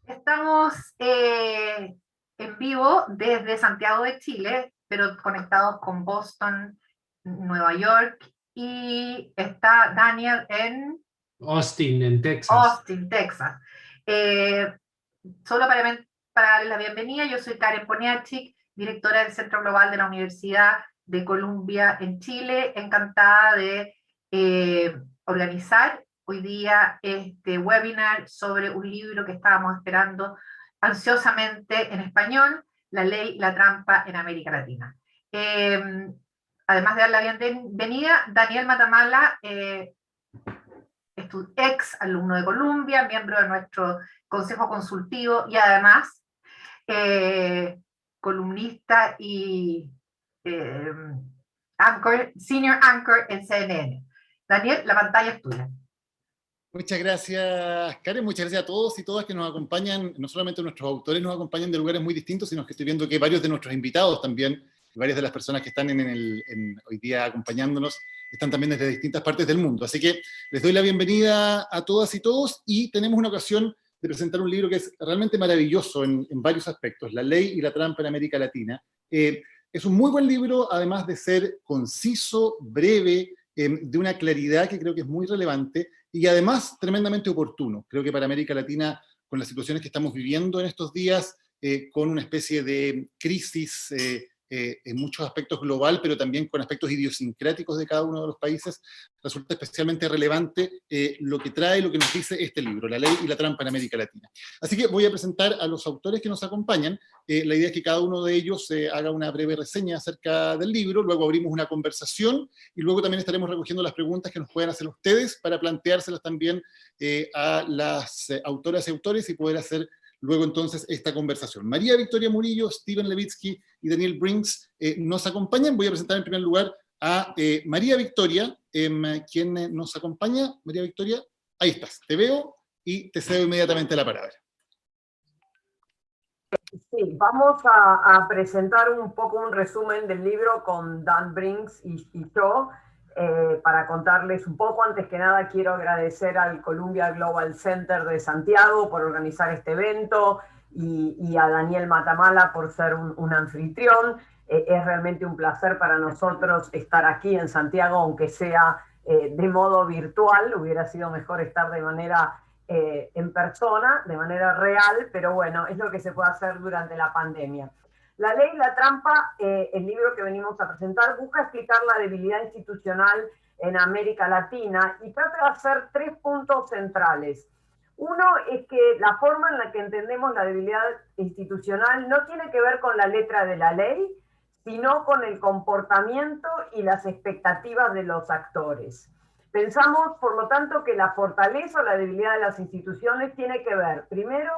Estamos en vivo desde Santiago de Chile, pero conectados con Boston, Nueva York, y está Daniel en Austin, en Texas. Austin, Texas. Eh, Solo para darles la bienvenida, yo soy Karen Poniatchik, directora del Centro Global de la Universidad de Columbia en Chile, encantada de organizar hoy día este webinar sobre un libro que estábamos esperando ansiosamente en español, La Ley y la Trampa en América Latina. Además de dar la bienvenida, Daniel Matamala, ex alumno de Columbia, miembro de nuestro consejo consultivo y además columnista y eh, senior anchor en CNN. Daniel, la pantalla es tuya. Muchas gracias, Karen. Muchas gracias a todos y todas que nos acompañan. No solamente nuestros autores nos acompañan de lugares muy distintos, sino que estoy viendo que varios de nuestros invitados también, varias de las personas que están hoy día acompañándonos, están también desde distintas partes del mundo. Así que les doy la bienvenida a todas y todos, y tenemos una ocasión de presentar un libro que es realmente maravilloso en varios aspectos: La Ley y la Trampa en América Latina. Es un muy buen libro, además de ser conciso, breve, de una claridad que creo que es muy relevante, y además tremendamente oportuno. Creo que para América Latina, con las situaciones que estamos viviendo en estos días, con una especie de crisis en muchos aspectos global, pero también con aspectos idiosincráticos de cada uno de los países, resulta especialmente relevante lo que trae, lo que nos dice este libro, La Ley y la Trampa en América Latina. Así que voy a presentar a los autores que nos acompañan. La idea es que cada uno de ellos haga una breve reseña acerca del libro, luego abrimos una conversación, y luego también estaremos recogiendo las preguntas que nos puedan hacer ustedes para planteárselas también a las autoras y autores, y poder hacer luego entonces esta conversación. María Victoria Murillo, Steven Levitsky y Daniel Brinks nos acompañan. Voy a presentar en primer lugar a María Victoria, quien nos acompaña. María Victoria, ahí estás, te veo y te cedo inmediatamente la palabra. Sí, vamos a presentar un poco un resumen del libro con Dan Brinks y yo, para contarles un poco. Antes que nada, quiero agradecer al Columbia Global Center de Santiago por organizar este evento, y a Daniel Matamala por ser un anfitrión. Es realmente un placer para nosotros estar aquí en Santiago, aunque sea de modo virtual. Hubiera sido mejor estar de manera en persona, de manera real, pero bueno, es lo que se puede hacer durante la pandemia. La Ley y la Trampa, el libro que venimos a presentar, busca explicar la debilidad institucional en América Latina y trata de hacer 3 puntos centrales. Uno es que la forma en la que entendemos la debilidad institucional no tiene que ver con la letra de la ley, sino con el comportamiento y las expectativas de los actores. Pensamos, por lo tanto, que la fortaleza o la debilidad de las instituciones tiene que ver, primero,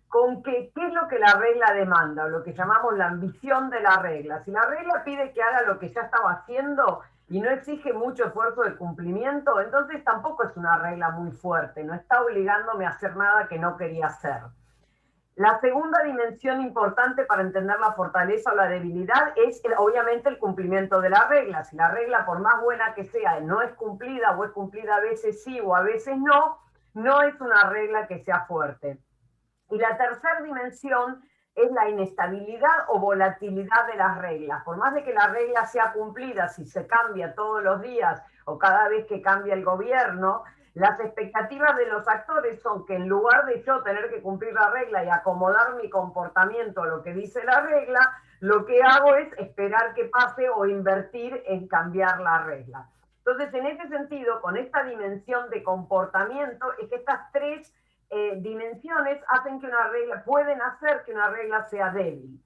con qué es lo que la regla demanda, o lo que llamamos la ambición de la regla. Si la regla pide que haga lo que ya estaba haciendo y no exige mucho esfuerzo de cumplimiento, entonces tampoco es una regla muy fuerte, no está obligándome a hacer nada que no quería hacer. La segunda dimensión importante para entender la fortaleza o la debilidad es, obviamente, el cumplimiento de la regla. Si la regla, por más buena que sea, no es cumplida, o es cumplida a veces sí o a veces no, no es una regla que sea fuerte. Y la tercera dimensión es la inestabilidad o volatilidad de las reglas. Por más de que la regla sea cumplida, si se cambia todos los días o cada vez que cambia el gobierno, las expectativas de los actores son que, en lugar de yo tener que cumplir la regla y acomodar mi comportamiento a lo que dice la regla, lo que hago es esperar que pase o invertir en cambiar la regla. Entonces, en ese sentido, con esta dimensión de comportamiento, es que estas 3 dimensiones hacen que una regla, pueden hacer que una regla sea débil.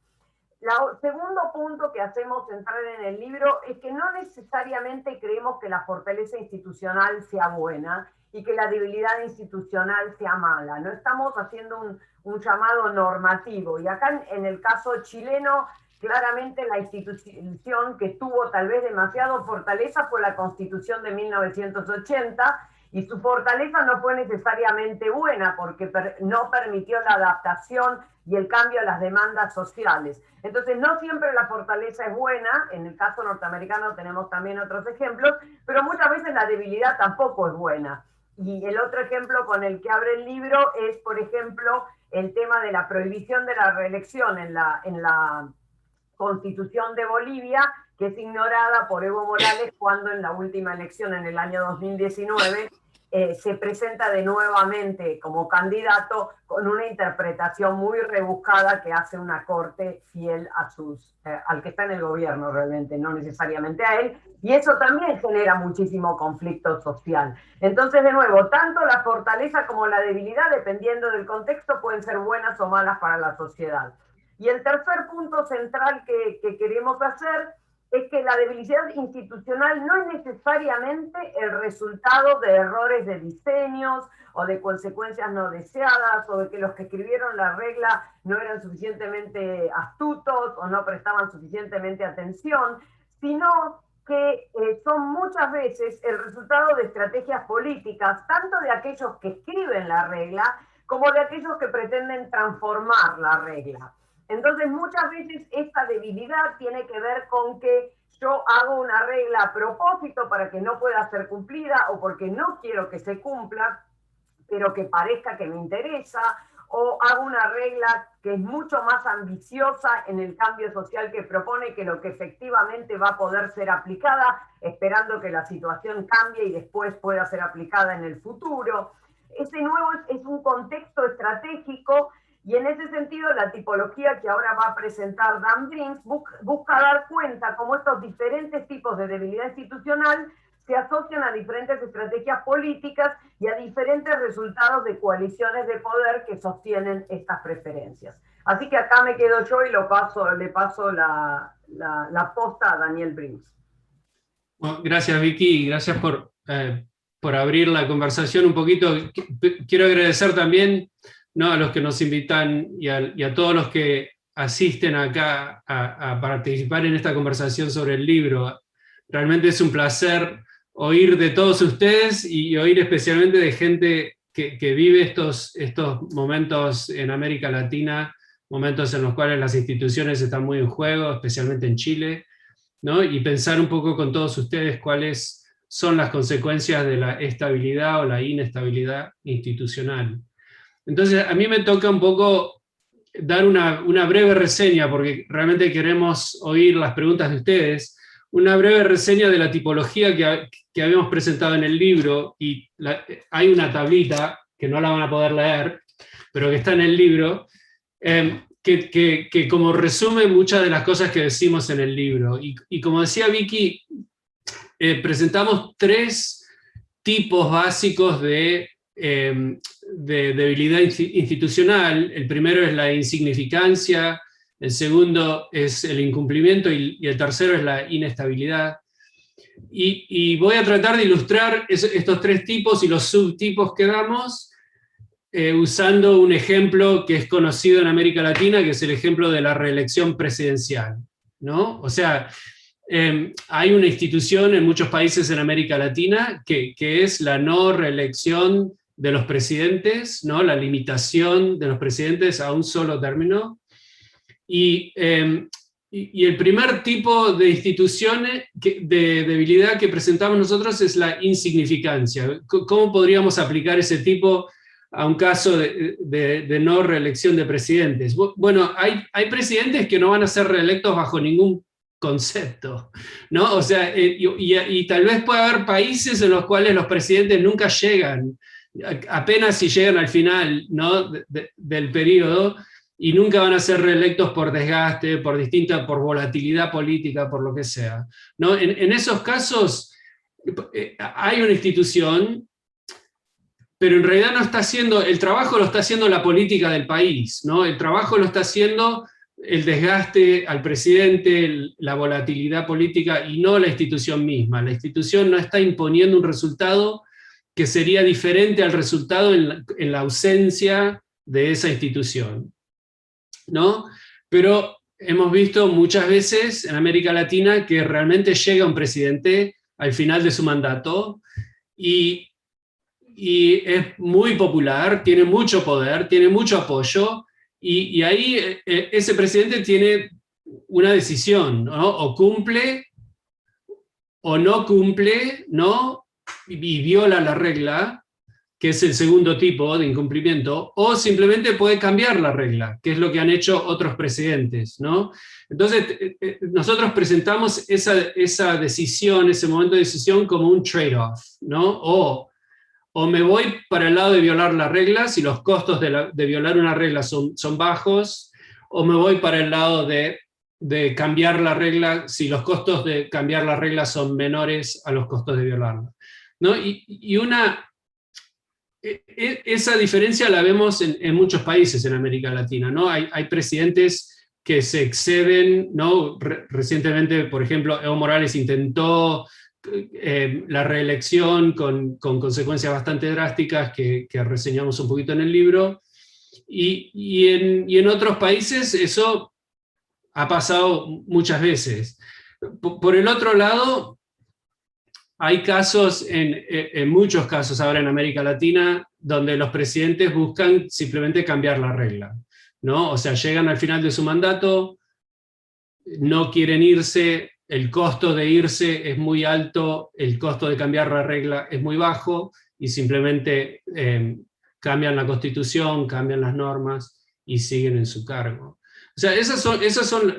El segundo punto que hacemos entrar en el libro es que no necesariamente creemos que la fortaleza institucional sea buena y que la debilidad institucional sea mala. No estamos haciendo un llamado normativo. Y acá, en el caso chileno, claramente la institución que tuvo tal vez demasiado fortaleza fue la Constitución de 1980, y su fortaleza no fue necesariamente buena porque no permitió la adaptación y el cambio a las demandas sociales. Entonces, no siempre la fortaleza es buena. En el caso norteamericano tenemos también otros ejemplos, pero muchas veces la debilidad tampoco es buena. Y el otro ejemplo con el que abre el libro es, por ejemplo, el tema de la prohibición de la reelección en la Constitución de Bolivia, que es ignorada por Evo Morales cuando en la última elección en el año 2019 se presenta de nuevamente como candidato con una interpretación muy rebuscada que hace una corte fiel a al que está en el gobierno realmente, no necesariamente a él, y eso también genera muchísimo conflicto social. Entonces, de nuevo, tanto la fortaleza como la debilidad, dependiendo del contexto, pueden ser buenas o malas para la sociedad. Y el tercer punto central que queremos hacer es que la debilidad institucional no es necesariamente el resultado de errores de diseños o de consecuencias no deseadas o de que los que escribieron la regla no eran suficientemente astutos o no prestaban suficientemente atención, sino que son muchas veces el resultado de estrategias políticas, tanto de aquellos que escriben la regla como de aquellos que pretenden transformar la regla. Entonces, muchas veces esta debilidad tiene que ver con que yo hago una regla a propósito para que no pueda ser cumplida o porque no quiero que se cumpla, pero que parezca que me interesa, o hago una regla que es mucho más ambiciosa en el cambio social que propone que lo que efectivamente va a poder ser aplicada, esperando que la situación cambie y después pueda ser aplicada en el futuro. Ese nuevo es un contexto estratégico. Y en ese sentido, la tipología que ahora va a presentar Dan Brinks busca dar cuenta cómo estos diferentes tipos de debilidad institucional se asocian a diferentes estrategias políticas y a diferentes resultados de coaliciones de poder que sostienen estas preferencias. Así que acá me quedo yo y le paso la posta a Daniel Brinks. Bueno, gracias, Vicky, gracias por abrir la conversación un poquito. Quiero agradecer también, ¿no?, a los que nos invitan y a todos los que asisten acá a participar en esta conversación sobre el libro. Realmente es un placer oír de todos ustedes y oír especialmente de gente que vive estos momentos en América Latina, momentos en los cuales las instituciones están muy en juego, especialmente en Chile, ¿no? Y pensar un poco con todos ustedes cuáles son las consecuencias de la estabilidad o la inestabilidad institucional. Entonces, a mí me toca un poco dar una breve reseña, porque realmente queremos oír las preguntas de ustedes, una breve reseña de la tipología que habíamos presentado en el libro, y hay una tablita, que no la van a poder leer, pero que está en el libro, que como resume muchas de las cosas que decimos en el libro. Y como decía Vicky, presentamos 3 tipos básicos de debilidad institucional. El primero es la insignificancia, el segundo es el incumplimiento y el tercero es la inestabilidad. Y voy a tratar de ilustrar estos 3 tipos y los subtipos que damos usando un ejemplo que es conocido en América Latina, que es el ejemplo de la reelección presidencial, ¿no? O sea, hay una institución en muchos países en América Latina que es la no reelección de los presidentes, ¿no?, la limitación de los presidentes a un solo término. Y el primer tipo de instituciones, de debilidad que presentamos nosotros, es la insignificancia. ¿Cómo podríamos aplicar ese tipo a un caso de no reelección de presidentes? Bueno, hay presidentes que no van a ser reelectos bajo ningún concepto, ¿no? O sea, y tal vez pueda haber países en los cuales los presidentes nunca llegan, apenas si llegan al final, ¿no?, del periodo, y nunca van a ser reelectos por desgaste, por volatilidad política, por lo que sea, ¿no? En esos casos hay una institución, pero en realidad no está haciendo, el trabajo lo está haciendo la política del país, ¿no? El trabajo lo está haciendo el desgaste al presidente, la volatilidad política, y no la institución misma. La institución no está imponiendo un resultado que sería diferente al resultado en la ausencia de esa institución, ¿no? Pero hemos visto muchas veces en América Latina que realmente llega un presidente al final de su mandato y es muy popular, tiene mucho poder, tiene mucho apoyo, y ahí ese presidente tiene una decisión, ¿no? O cumple o no cumple, ¿no?, y viola la regla, que es el segundo tipo de incumplimiento, o simplemente puede cambiar la regla, que es lo que han hecho otros presidentes, ¿no? Entonces, nosotros presentamos esa decisión, ese momento de decisión como un trade-off, ¿no? O me voy para el lado de violar la regla, si los costos de violar una regla son bajos, o me voy para el lado de cambiar la regla, si los costos de cambiar la regla son menores a los costos de violarla, ¿no? Esa diferencia la vemos en muchos países en América Latina, ¿no? Hay presidentes que se exceden, ¿no? Recientemente, por ejemplo, Evo Morales intentó la reelección con consecuencias bastante drásticas que reseñamos un poquito en el libro, y en otros países eso ha pasado muchas veces. Por el otro lado, hay casos, en muchos casos ahora en América Latina, donde los presidentes buscan simplemente cambiar la regla, ¿no? O sea, llegan al final de su mandato, no quieren irse, el costo de irse es muy alto, el costo de cambiar la regla es muy bajo, y simplemente cambian la Constitución, cambian las normas y siguen en su cargo. O sea, esos son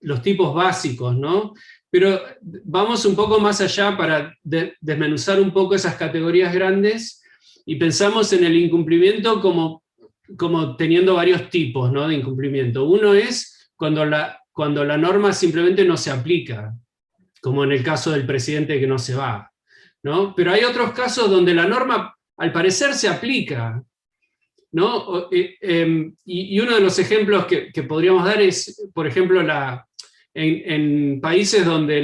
los tipos básicos, ¿no? Pero vamos un poco más allá para desmenuzar un poco esas categorías grandes, y pensamos en el incumplimiento como teniendo varios tipos, ¿no? De incumplimiento. Uno es cuando la norma simplemente no se aplica, como en el caso del presidente que no se va, ¿no? Pero hay otros casos donde la norma al parecer se aplica, ¿no? Y uno de los ejemplos que podríamos dar es, por ejemplo, en países donde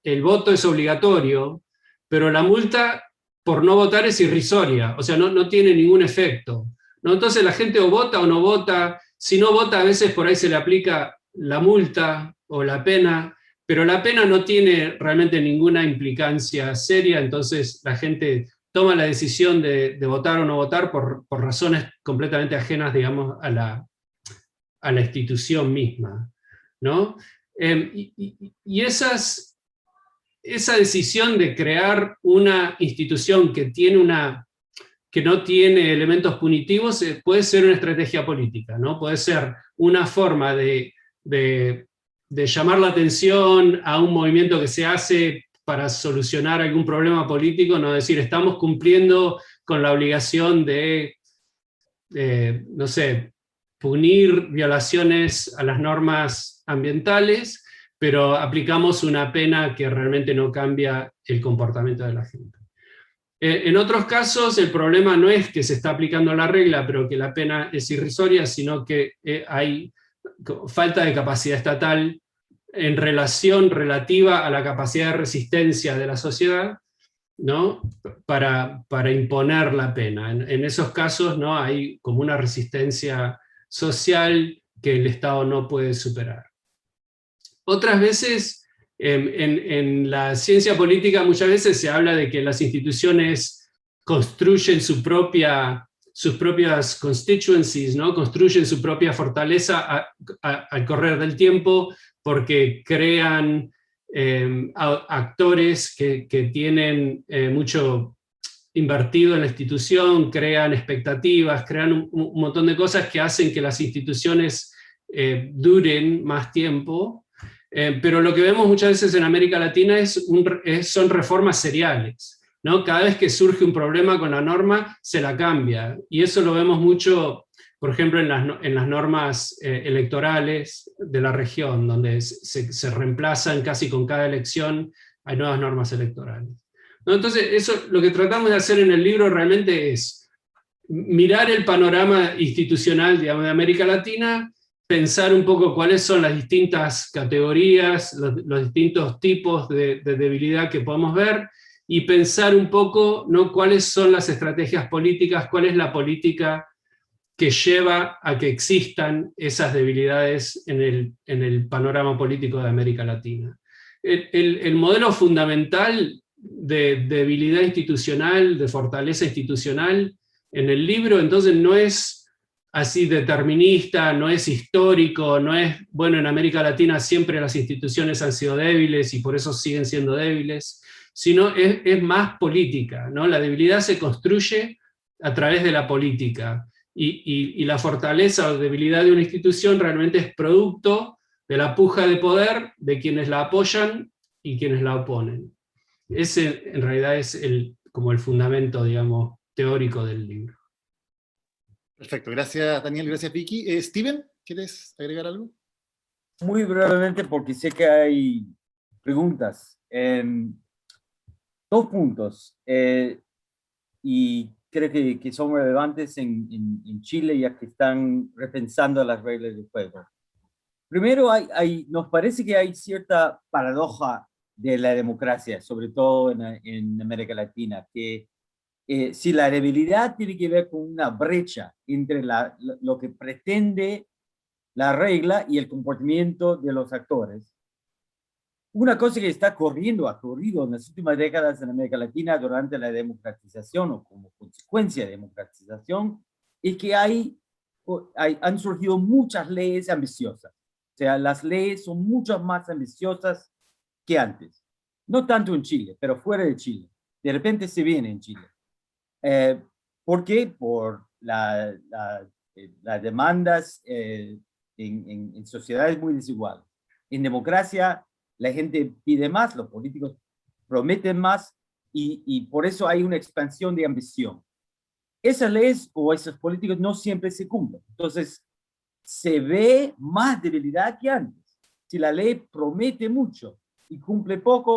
el voto es obligatorio, pero la multa por no votar es irrisoria, o sea, no tiene ningún efecto, ¿no? Entonces la gente o vota o no vota. Si no vota, a veces por ahí se le aplica la multa o la pena, pero la pena no tiene realmente ninguna implicancia seria, entonces la gente toma la decisión de votar o no votar por razones completamente ajenas, digamos, a la institución misma, ¿no? Y esa decisión de crear una institución que no tiene elementos punitivos puede ser una estrategia política, ¿no? Puede ser una forma de llamar la atención a un movimiento que se hace para solucionar algún problema político, no decir, estamos cumpliendo con la obligación de no sé, punir violaciones a las normas ambientales, pero aplicamos una pena que realmente no cambia el comportamiento de la gente. En otros casos, el problema no es que se está aplicando la regla, pero que la pena es irrisoria, sino que hay falta de capacidad estatal en relación relativa a la capacidad de resistencia de la sociedad, ¿no? para imponer la pena. En esos casos, ¿no? Hay como una resistencia social que el Estado no puede superar. Otras veces, en la ciencia política muchas veces se habla de que las instituciones construyen sus propias constituencies, ¿no? Construyen su propia fortaleza al correr del tiempo, porque crean actores que tienen mucho invertido en la institución, crean expectativas, crean un montón de cosas que hacen que las instituciones duren más tiempo. Pero lo que vemos muchas veces en América Latina son reformas seriales, ¿no? Cada vez que surge un problema con la norma, se la cambia. Y eso lo vemos mucho, por ejemplo, en las normas electorales de la región, donde se reemplazan casi con cada elección, hay nuevas normas electorales, ¿no? Entonces, eso, lo que tratamos de hacer en el libro realmente es mirar el panorama institucional, digamos, de América Latina, pensar un poco cuáles son las distintas categorías, los distintos tipos de debilidad que podemos ver, y pensar un poco, ¿no? Cuáles son las estrategias políticas, cuál es la política que lleva a que existan esas debilidades en el panorama político de América Latina. El modelo fundamental de debilidad institucional, de fortaleza institucional, en el libro entonces no es así determinista, no es histórico, no es, bueno, en América Latina siempre las instituciones han sido débiles y por eso siguen siendo débiles, sino es más política, ¿no? La debilidad se construye a través de la política, y la fortaleza o debilidad de una institución realmente es producto de la puja de poder de quienes la apoyan y quienes la oponen. Ese en realidad es como el fundamento, digamos, teórico del libro. Perfecto, gracias Daniel, gracias Vicky. Steven, ¿quieres agregar algo? Muy brevemente, porque sé que hay preguntas. 2 puntos, y creo que son relevantes en Chile, ya que están repensando las reglas del juego. Primero, nos parece que hay cierta paradoja de la democracia, sobre todo en América Latina, que si la debilidad tiene que ver con una brecha entre lo que pretende la regla y el comportamiento de los actores. Una cosa que ha ocurrido en las últimas décadas en América Latina durante la democratización o como consecuencia de democratización, es que han surgido muchas leyes ambiciosas. O sea, las leyes son mucho más ambiciosas que antes. No tanto en Chile, pero fuera de Chile. De repente se viene en Chile. ¿Por qué? Por las demandas en sociedades muy desiguales. En democracia, la gente pide más, los políticos prometen más, y por eso hay una expansión de ambición. Esas leyes o esos políticos no siempre se cumplen. Entonces, se ve más debilidad que antes. Si la ley promete mucho y cumple poco,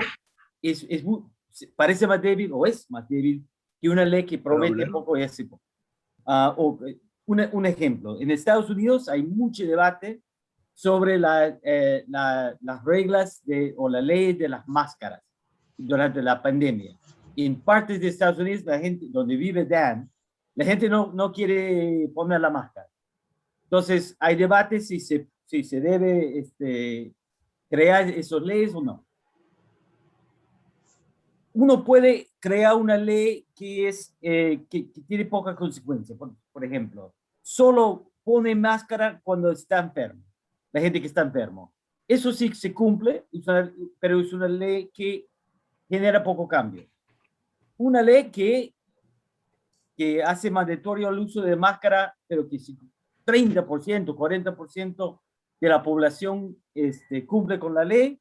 parece más débil o es más débil que una ley que promete poco y hace poco. Un ejemplo, en Estados Unidos hay mucho debate sobre las reglas o la ley de las máscaras durante la pandemia. En partes de Estados Unidos, la gente, donde vive Dan, la gente no quiere poner la máscara. Entonces, hay debate si se debe crear esas leyes o no. Uno puede crear una ley que tiene poca consecuencia. Por ejemplo, solo pone máscara cuando está enfermo, la gente que está enfermo. Eso sí se cumple, pero es una ley que genera poco cambio. Una ley que hace mandatorio el uso de máscara, pero que si 30%, 40% de la población cumple con la ley,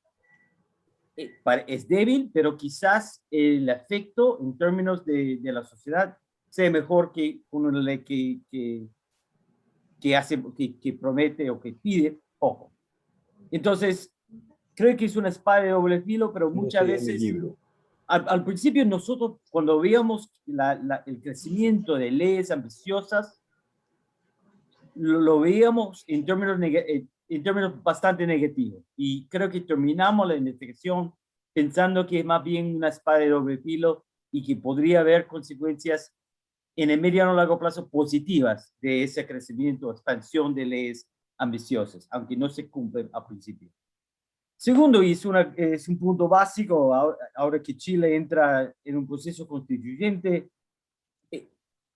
es débil, pero quizás el efecto en términos de la sociedad sea mejor que una ley que promete o que pide poco. Entonces, creo que es una espada de doble filo, pero muchas veces, al principio nosotros, cuando veíamos el crecimiento de leyes ambiciosas, lo veíamos en términos bastante negativos. Y creo que terminamos la investigación pensando que es más bien una espada de doble filo y que podría haber consecuencias en el mediano y largo plazo positivas de ese crecimiento o expansión de leyes ambiciosas, aunque no se cumplen al principio. Segundo, y es un punto básico, ahora que Chile entra en un proceso constituyente,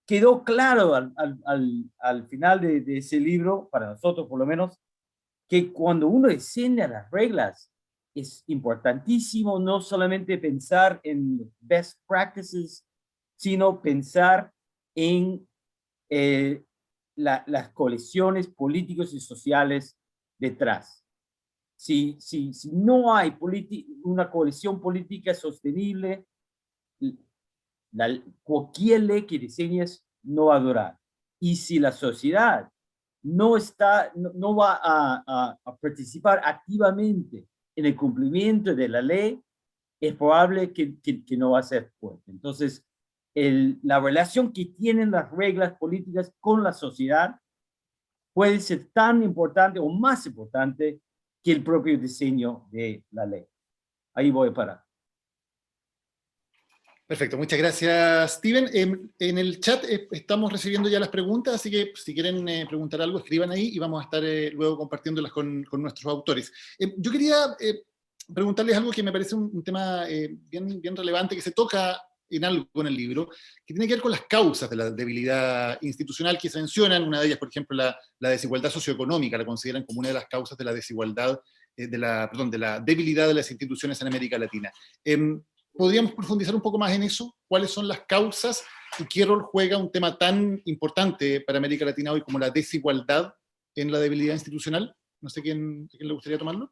quedó claro al final de ese libro, para nosotros por lo menos, que cuando uno diseña las reglas, es importantísimo no solamente pensar en best practices, sino pensar en las coaliciones políticas y sociales detrás. Si no hay una coalición política sostenible, cualquier ley que diseñes no va a durar. Y si la sociedad no va a participar activamente en el cumplimiento de la ley, es probable que no va a ser fuerte. Entonces, la relación que tienen las reglas políticas con la sociedad puede ser tan importante o más importante que el propio diseño de la ley. Ahí voy a parar. Perfecto, muchas gracias, Steven. En el chat estamos recibiendo ya las preguntas, así que si quieren preguntar algo, escriban ahí y vamos a estar luego compartiéndolas con nuestros autores. Yo quería preguntarles algo que me parece un tema bien relevante, que se toca en algo en el libro, que tiene que ver con las causas de la debilidad institucional que se mencionan. Una de ellas, por ejemplo, la desigualdad socioeconómica, la consideran como una de las causas de la desigualdad, de la debilidad de las instituciones en América Latina. ¿podríamos profundizar un poco más en eso? ¿Cuáles son las causas y qué rol juega un tema tan importante para América Latina hoy como la desigualdad en la debilidad institucional? No sé quién le gustaría tomarlo.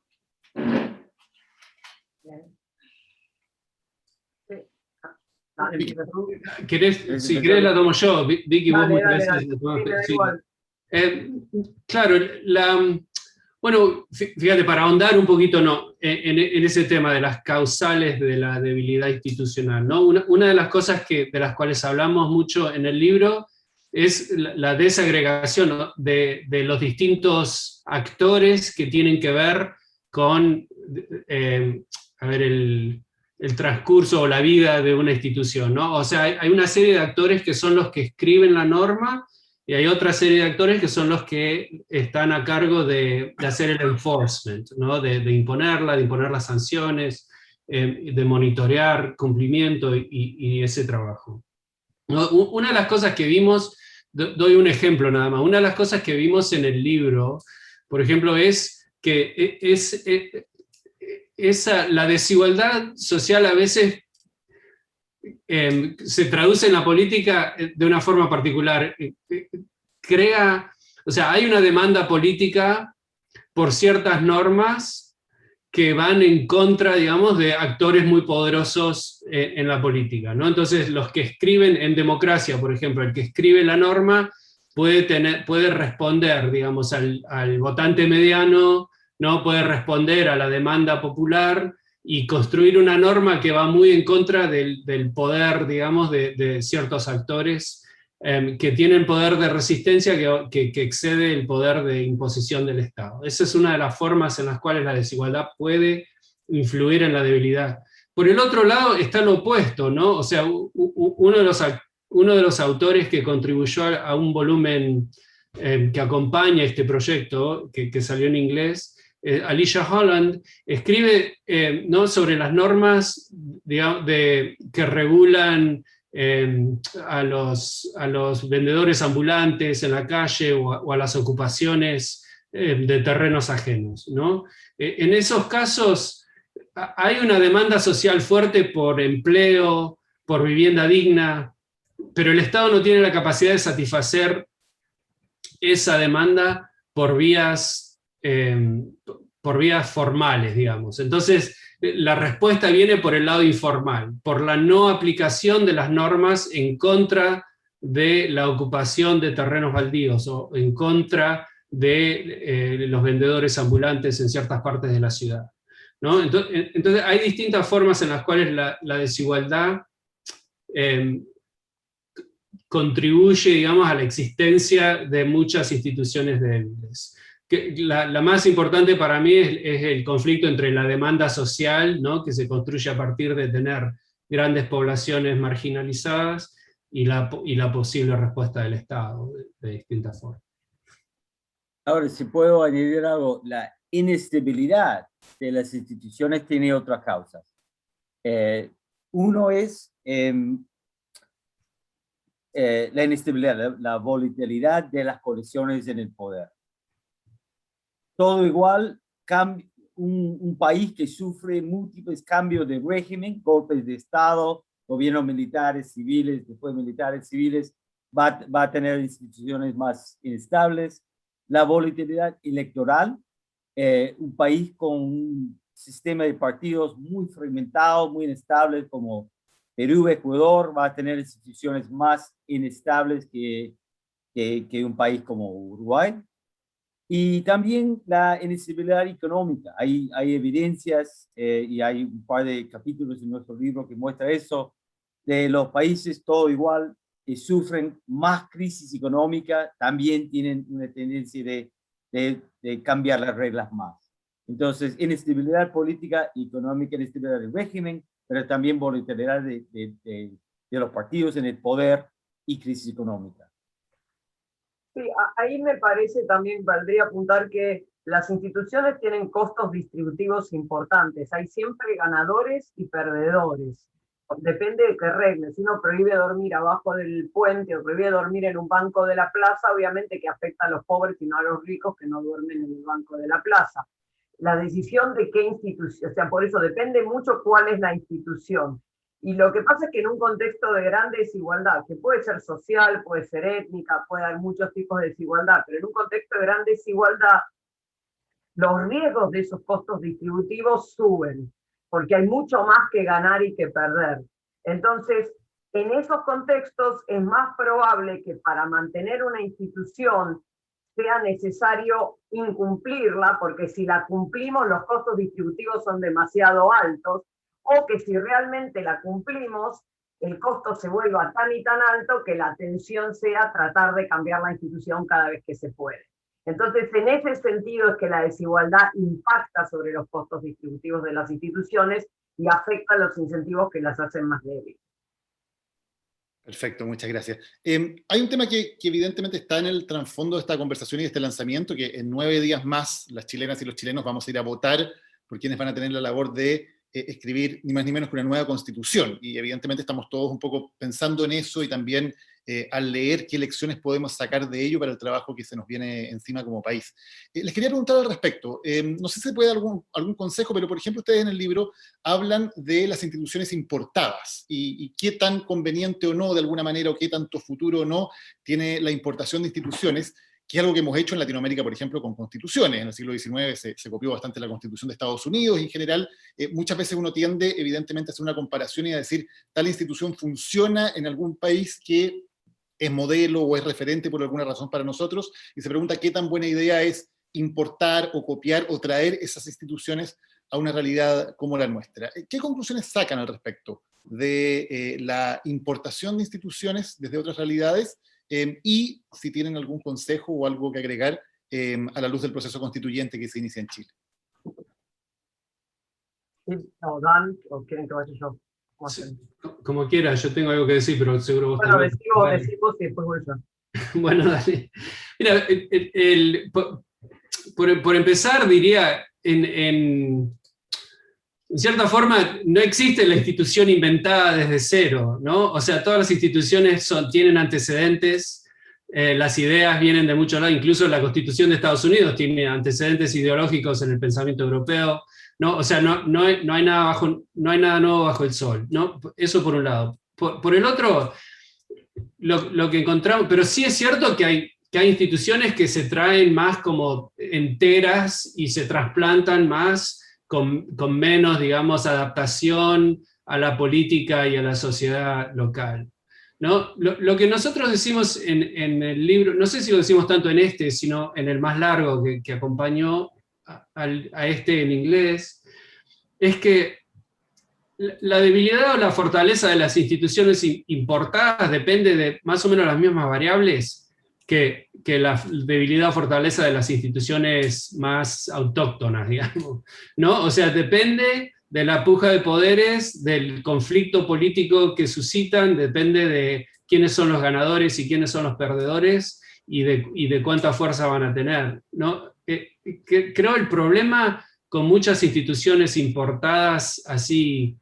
Si querés la tomo yo, Vicky, vos muchas veces Sí, la tomás, me da sí. igual. Claro, bueno, fíjate, para ahondar un poquito en ese tema de las causales de la debilidad institucional, ¿no? Una de las cosas de las cuales hablamos mucho en el libro es la desagregación, ¿no?, de los distintos actores que tienen que ver con el transcurso o la vida de una institución, ¿no? O sea, hay una serie de actores que son los que escriben la norma, y hay otra serie de actores que son los que están a cargo de hacer el enforcement, ¿no? de imponer las sanciones, de monitorear cumplimiento y ese trabajo, ¿no? Una de las cosas que vimos, doy un ejemplo nada más, una de las cosas que vimos en el libro, por ejemplo, es que la desigualdad social a veces se traduce en la política de una forma particular. O sea, hay una demanda política por ciertas normas que van en contra, digamos, de actores muy poderosos en la política, ¿no? Entonces, los que escriben en democracia, por ejemplo, el que escribe la norma puede responder, digamos, al votante mediano, ¿no? Puede responder a la demanda popular y construir una norma que va muy en contra del poder, digamos, de ciertos actores que tienen poder de resistencia que excede el poder de imposición del Estado. Esa es una de las formas en las cuales la desigualdad puede influir en la debilidad. Por el otro lado está lo opuesto, ¿no? O sea, uno de los autores que contribuyó a un volumen que acompaña este proyecto, que salió en inglés, Alicia Holland, escribe ¿no?, sobre las normas, digamos, que regulan a los vendedores ambulantes en la calle o a las ocupaciones de terrenos ajenos, ¿no? En esos casos hay una demanda social fuerte por empleo, por vivienda digna, pero el Estado no tiene la capacidad de satisfacer esa demanda por vías formales, digamos. Entonces, la respuesta viene por el lado informal, por la no aplicación de las normas en contra de la ocupación de terrenos baldíos o en contra de los vendedores ambulantes en ciertas partes de la ciudad, ¿no? Entonces hay distintas formas en las cuales la desigualdad contribuye, digamos, a la existencia de muchas instituciones débiles. La más importante para mí es el conflicto entre la demanda social, ¿no?, que se construye a partir de tener grandes poblaciones marginalizadas, y la posible respuesta del Estado de distintas formas. Ahora, si puedo añadir algo, la inestabilidad de las instituciones tiene otras causas. Uno es la inestabilidad, la volatilidad de las coaliciones en el poder. Todo igual, un país que sufre múltiples cambios de régimen, golpes de Estado, gobiernos militares, civiles, después militares, civiles, va a tener instituciones más inestables. La volatilidad electoral, un país con un sistema de partidos muy fragmentado, muy inestable, como Perú, Ecuador, va a tener instituciones más inestables que un país como Uruguay. Y también la inestabilidad económica. Hay evidencias y hay un par de capítulos en nuestro libro que muestra eso, de los países todo igual que sufren más crisis económica, también tienen una tendencia de cambiar las reglas más. Entonces, inestabilidad política y económica, inestabilidad del régimen, pero también volatilidad de los partidos en el poder y crisis económica. Sí, ahí me parece también valdría apuntar que las instituciones tienen costos distributivos importantes. Hay siempre ganadores y perdedores. Depende de qué reglas. Si uno prohíbe dormir abajo del puente o prohíbe dormir en un banco de la plaza, obviamente que afecta a los pobres y no a los ricos que no duermen en el banco de la plaza. La decisión de qué institución, o sea, por eso depende mucho cuál es la institución. Y lo que pasa es que en un contexto de gran desigualdad, que puede ser social, puede ser étnica, puede haber muchos tipos de desigualdad, pero en un contexto de gran desigualdad, los riesgos de esos costos distributivos suben, porque hay mucho más que ganar y que perder. Entonces, en esos contextos es más probable que para mantener una institución sea necesario incumplirla, porque si la cumplimos los costos distributivos son demasiado altos, o que si realmente la cumplimos, el costo se vuelva tan y tan alto que la tensión sea tratar de cambiar la institución cada vez que se puede. Entonces, en ese sentido es que la desigualdad impacta sobre los costos distributivos de las instituciones y afecta los incentivos que las hacen más débiles. Perfecto, muchas gracias. Hay un tema que evidentemente está en el trasfondo de esta conversación y de este lanzamiento, que en 9 días más las chilenas y los chilenos vamos a ir a votar por quienes van a tener la labor de escribir ni más ni menos que una nueva constitución. Y evidentemente estamos todos un poco pensando en eso y también al leer qué lecciones podemos sacar de ello para el trabajo que se nos viene encima como país. Les quería preguntar al respecto, no sé si se puede dar algún consejo, pero por ejemplo ustedes en el libro hablan de las instituciones importadas y qué tan conveniente o no, de alguna manera, o qué tanto futuro o no tiene la importación de instituciones, que es algo que hemos hecho en Latinoamérica, por ejemplo, con constituciones. En el siglo XIX se copió bastante la Constitución de Estados Unidos, y en general muchas veces uno tiende, evidentemente, a hacer una comparación y a decir, tal institución funciona en algún país que es modelo o es referente por alguna razón para nosotros, y se pregunta qué tan buena idea es importar o copiar o traer esas instituciones a una realidad como la nuestra. ¿Qué conclusiones sacan al respecto de la importación de instituciones desde otras realidades? Y si tienen algún consejo o algo que agregar a la luz del proceso constituyente que se inicia en Chile. No, Dan, ¿o quieren que vaya yo? Sí, como quiera, yo tengo algo que decir, pero seguro vos bueno, también. decimos y después voy yo. Bueno, dale. Mira, por empezar, diría, en cierta forma, no existe la institución inventada desde cero, ¿no? O sea, todas las instituciones tienen antecedentes, las ideas vienen de muchos lados, incluso la Constitución de Estados Unidos tiene antecedentes ideológicos en el pensamiento europeo, ¿no? O sea, no hay nada nuevo bajo el sol, ¿no? Eso por un lado. Por el otro, lo que encontramos, pero sí es cierto que hay instituciones que se traen más como enteras y se trasplantan más con menos, digamos, adaptación a la política y a la sociedad local, ¿no? Lo que nosotros decimos en el libro, no sé si lo decimos tanto en este, sino en el más largo que acompañó a este en inglés, es que la debilidad o la fortaleza de las instituciones importadas depende de más o menos las mismas variables que la debilidad o fortaleza de las instituciones más autóctonas, digamos, ¿no? O sea, depende de la puja de poderes, del conflicto político que suscitan, depende de quiénes son los ganadores y quiénes son los perdedores y de cuánta fuerza van a tener, ¿no? Creo el problema con muchas instituciones importadas así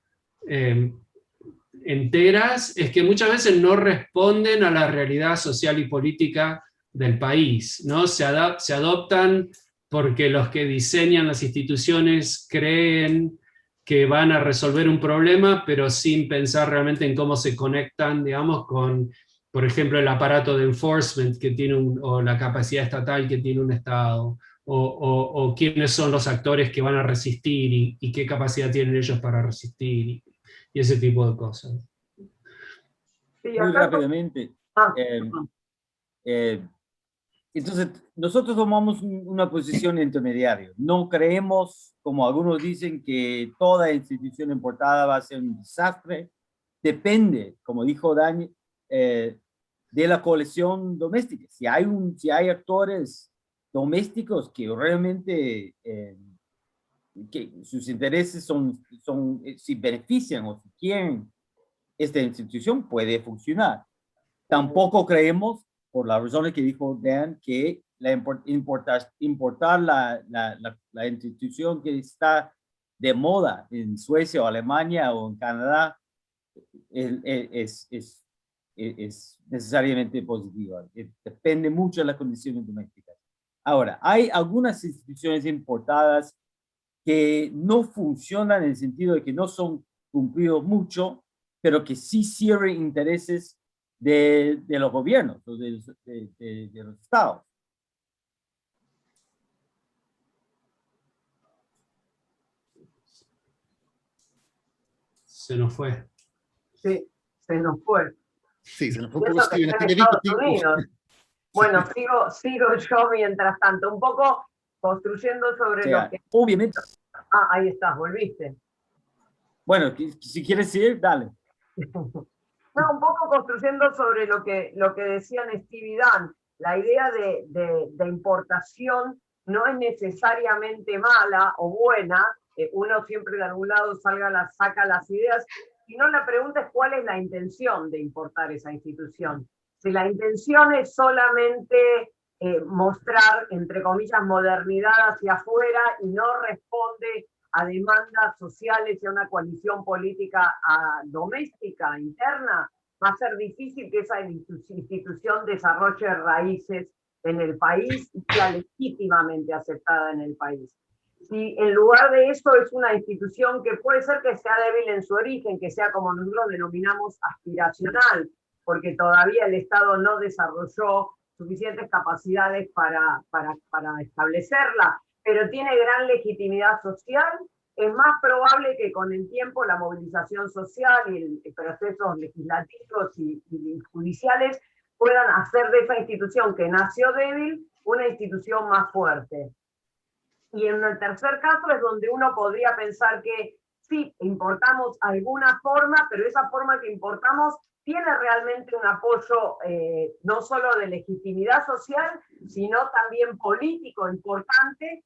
enteras es que muchas veces no responden a la realidad social y política del país, ¿no? Se adoptan porque los que diseñan las instituciones creen que van a resolver un problema, pero sin pensar realmente en cómo se conectan, digamos, con, por ejemplo, el aparato de enforcement que tiene o la capacidad estatal que tiene un Estado, o quiénes son los actores que van a resistir y qué capacidad tienen ellos para resistir, y ese tipo de cosas. Sí, Muy rápidamente. Entonces, nosotros tomamos una posición intermediaria. No creemos, como algunos dicen, que toda institución importada va a ser un desastre. Depende, como dijo Dani, de la coalición doméstica. Si hay actores domésticos que realmente que sus intereses si benefician o si quieren esta institución, puede funcionar. Tampoco creemos, por las razones que dijo Dan, que importar la institución que está de moda en Suecia o Alemania o en Canadá es necesariamente positiva. Depende mucho de las condiciones domésticas. Ahora, hay algunas instituciones importadas que no funcionan en el sentido de que no son cumplidos mucho, pero que sí sirven intereses de los gobiernos, de los estados. Se nos fue. Sí, se nos fue. Sí, se nos fue Y un poco eso que Steven, está así en que Estados Vicky, Unidos. Bueno, sigo yo mientras tanto, un poco construyendo sobre O sea, lo que... obviamente, Ah, ahí estás, volviste. bueno, si quieres ir, dale. No, un poco construyendo sobre lo que decían Steve y Dan. La idea de importación no es necesariamente mala o buena. Uno siempre de algún lado saca las ideas, sino la pregunta es cuál es la intención de importar esa institución. Si la intención es solamente mostrar, entre comillas, modernidad hacia afuera y no responde a demandas sociales y a una coalición política doméstica, interna, va a ser difícil que esa institución desarrolle raíces en el país y sea legítimamente aceptada en el país. Si en lugar de eso es una institución que puede ser que sea débil en su origen, que sea como nosotros denominamos aspiracional, porque todavía el Estado no desarrolló suficientes capacidades para establecerla, pero tiene gran legitimidad social, es más probable que con el tiempo la movilización social y procesos legislativos y judiciales puedan hacer de esa institución que nació débil una institución más fuerte. Y en el tercer caso es donde uno podría pensar que sí, importamos alguna forma, pero esa forma que importamos tiene realmente un apoyo no solo de legitimidad social, sino también político importante,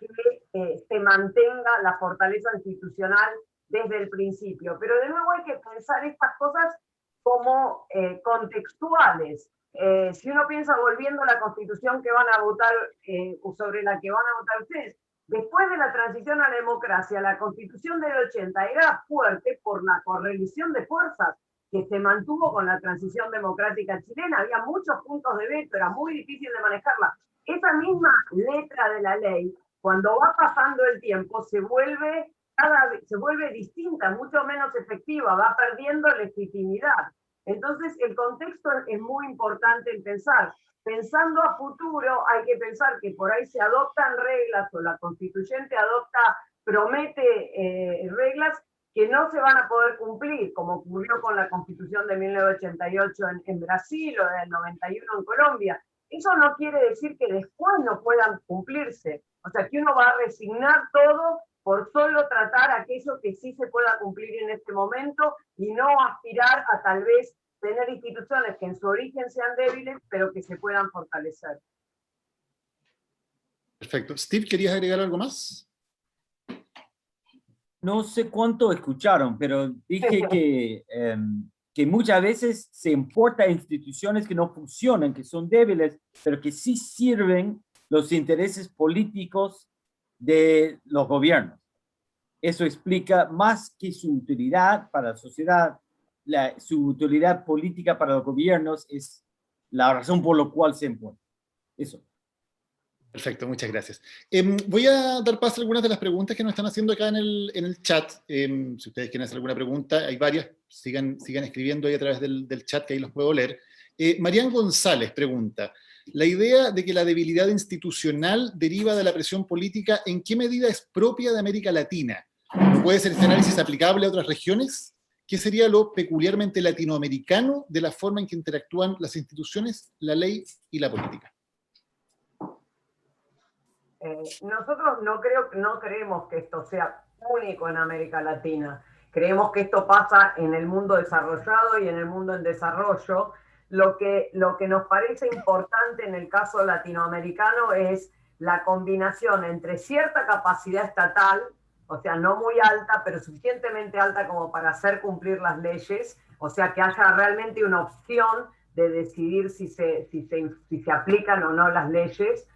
que se mantenga la fortaleza institucional desde el principio. Pero de nuevo hay que pensar estas cosas como contextuales. Si uno piensa, volviendo a la Constitución que van a votar, sobre la que van a votar ustedes, después de la transición a la democracia, la Constitución del 80 era fuerte por la correlación de fuerzas que se mantuvo con la transición democrática chilena. Había muchos puntos de veto, era muy difícil de manejarla. Esa misma letra de la ley, cuando va pasando el tiempo, se vuelve distinta, mucho menos efectiva, va perdiendo legitimidad. Entonces, el contexto es muy importante en pensar. Pensando a futuro, hay que pensar que por ahí se adoptan reglas o la constituyente promete reglas que no se van a poder cumplir, como ocurrió con la Constitución de 1988 en Brasil o del 91 en Colombia. Eso no quiere decir que después no puedan cumplirse. O sea, que uno va a resignar todo por solo tratar aquello que sí se pueda cumplir en este momento y no aspirar a tal vez tener instituciones que en su origen sean débiles, pero que se puedan fortalecer. Perfecto. Steve, ¿querías agregar algo más? No sé cuánto escucharon, pero dije que muchas veces se importa instituciones que no funcionan, que son débiles, pero que sí sirven los intereses políticos de los gobiernos. Eso explica más que su utilidad para la sociedad, su utilidad política para los gobiernos es la razón por la cual se importa. Eso. Perfecto, muchas gracias. Voy a dar paso a algunas de las preguntas que nos están haciendo acá en el chat. Si ustedes quieren hacer alguna pregunta, hay varias, sigan escribiendo ahí a través del chat, que ahí los puedo leer. Marian González pregunta, la idea de que la debilidad institucional deriva de la presión política, ¿en qué medida es propia de América Latina? ¿Puede ser este análisis aplicable a otras regiones? ¿Qué sería lo peculiarmente latinoamericano de la forma en que interactúan las instituciones, la ley y la política? Nosotros no creemos que esto sea único en América Latina. Creemos que esto pasa en el mundo desarrollado y en el mundo en desarrollo. Lo que nos parece importante en el caso latinoamericano es la combinación entre cierta capacidad estatal, o sea, no muy alta, pero suficientemente alta como para hacer cumplir las leyes, o sea, que haya realmente una opción de decidir si se aplican o no las leyes.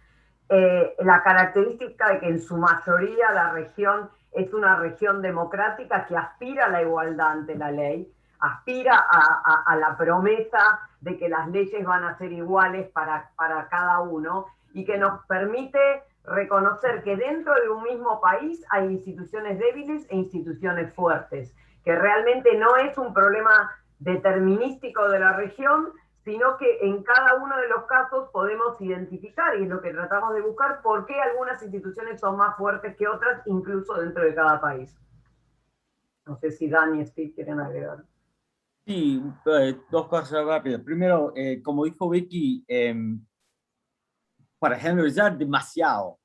La característica de que en su mayoría la región es una región democrática que aspira a la igualdad ante la ley, aspira a la promesa de que las leyes van a ser iguales para cada uno y que nos permite reconocer que dentro de un mismo país hay instituciones débiles e instituciones fuertes, que realmente no es un problema determinístico de la región, sino que en cada uno de los casos podemos identificar, y es lo que tratamos de buscar, por qué algunas instituciones son más fuertes que otras, incluso dentro de cada país. No sé si Dani y Steve quieren agregar. Sí, dos cosas rápidas. Primero, como dijo Vicky, para generalizar demasiado,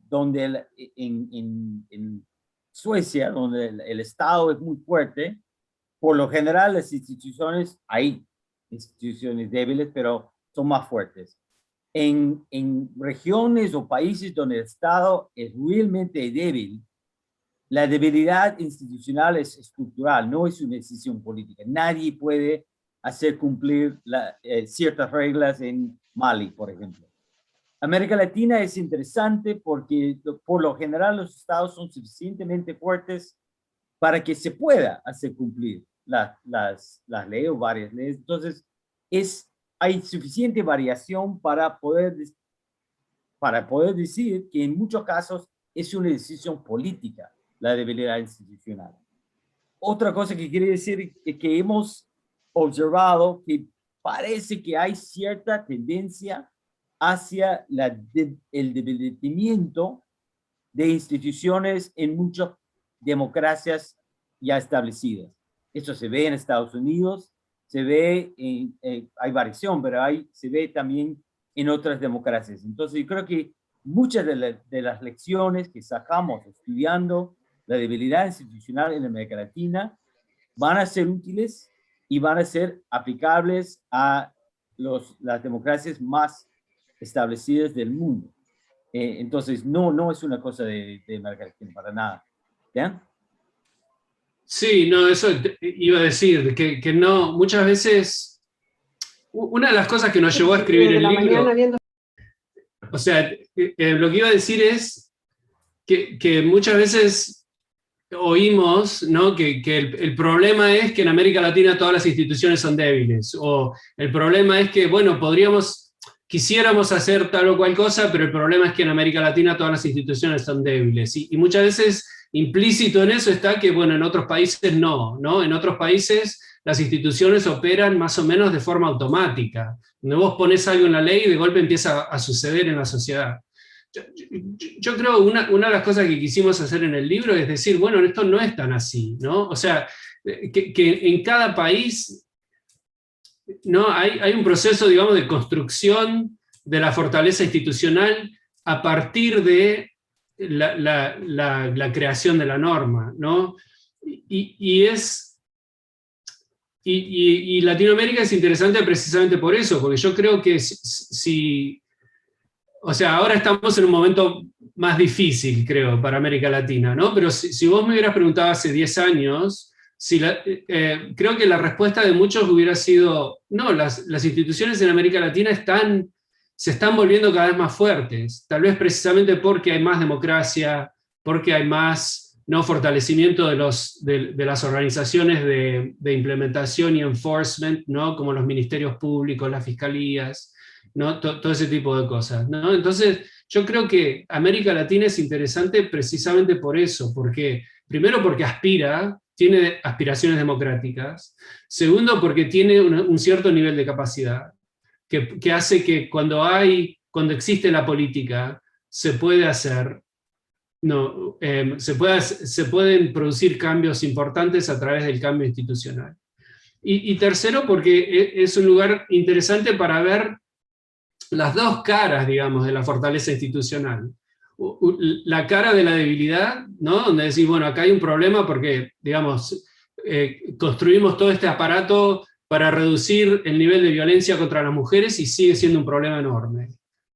donde en Suecia, donde el Estado es muy fuerte, por lo general las instituciones, hay instituciones débiles, pero son más fuertes. En regiones o países donde el Estado es realmente débil, la debilidad institucional es estructural, no es una decisión política. Nadie puede hacer cumplir ciertas reglas en Mali, por ejemplo. América Latina es interesante porque por lo general los estados son suficientemente fuertes para que se pueda hacer cumplir las leyes o varias leyes. Entonces, hay suficiente variación para poder decir que en muchos casos es una decisión política la debilidad institucional. Otra cosa que quiere decir es que hemos observado que parece que hay cierta tendencia hacia el debilitamiento de instituciones en muchas democracias ya establecidas. Esto se ve en Estados Unidos, se ve, hay variación, pero se ve también en otras democracias. Entonces yo creo que muchas de las lecciones que sacamos estudiando la debilidad institucional en América Latina van a ser útiles y van a ser aplicables a las democracias más establecidas del mundo. Entonces, no es una cosa de América Latina para nada. ¿Ya? Sí, no, eso iba a decir, que no, muchas veces, una de las cosas que nos llevó a escribir el libro, o sea, lo que iba a decir es que muchas veces oímos, ¿no?, que el problema es que en América Latina todas las instituciones son débiles, o el problema es que, bueno, quisiéramos hacer tal o cual cosa, pero el problema es que en América Latina todas las instituciones son débiles, y muchas veces implícito en eso está que, bueno, en otros países no, en otros países las instituciones operan más o menos de forma automática, donde vos pones algo en la ley y de golpe empieza a suceder en la sociedad. Yo creo una de las cosas que quisimos hacer en el libro es decir, bueno, esto no es tan así, ¿no? O sea, que en cada país, ¿no?, hay un proceso, digamos, de construcción de la fortaleza institucional a partir de la creación de la norma, ¿no? Y Latinoamérica es interesante precisamente por eso, porque yo creo que o sea, ahora estamos en un momento más difícil, creo, para América Latina, ¿no? Pero si vos me hubieras preguntado hace 10 años, creo que la respuesta de muchos hubiera sido, no, las instituciones en América Latina se están volviendo cada vez más fuertes, tal vez precisamente porque hay más democracia, porque hay más, ¿no?, fortalecimiento de las organizaciones de implementación y enforcement, ¿no?, como los ministerios públicos, las fiscalías, ¿no?, todo ese tipo de cosas, ¿no? Entonces, yo creo que América Latina es interesante precisamente por eso, primero porque tiene aspiraciones democráticas, segundo porque tiene un cierto nivel de capacidad, que hace que cuando existe la política, se puede hacer, se pueden producir cambios importantes a través del cambio institucional. Y tercero, porque es un lugar interesante para ver las dos caras, digamos, de la fortaleza institucional. La cara de la debilidad, ¿no?, donde decís, bueno, acá hay un problema porque, digamos, construimos todo este aparato para reducir el nivel de violencia contra las mujeres y sigue siendo un problema enorme,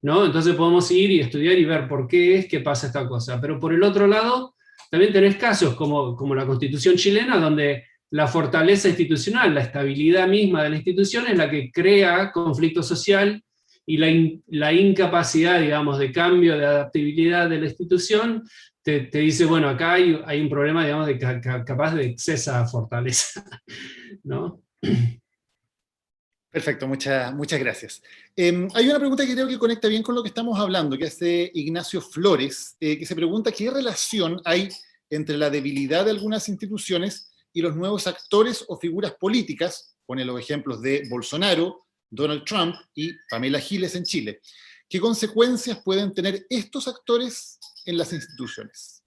¿no? Entonces podemos ir y estudiar y ver por qué es que pasa esta cosa. Pero por el otro lado, también tenés casos como la Constitución chilena, donde la fortaleza institucional, la estabilidad misma de la institución es la que crea conflicto social, y la incapacidad, digamos, de cambio, de adaptabilidad de la institución, te dice, bueno, acá hay un problema, digamos, capaz de excesa fortaleza, ¿no? Perfecto, muchas gracias. Hay una pregunta que creo que conecta bien con lo que estamos hablando, que hace Ignacio Flores, que se pregunta qué relación hay entre la debilidad de algunas instituciones y los nuevos actores o figuras políticas, pone los ejemplos de Bolsonaro, Donald Trump y Pamela Giles en Chile. ¿Qué consecuencias pueden tener estos actores en las instituciones?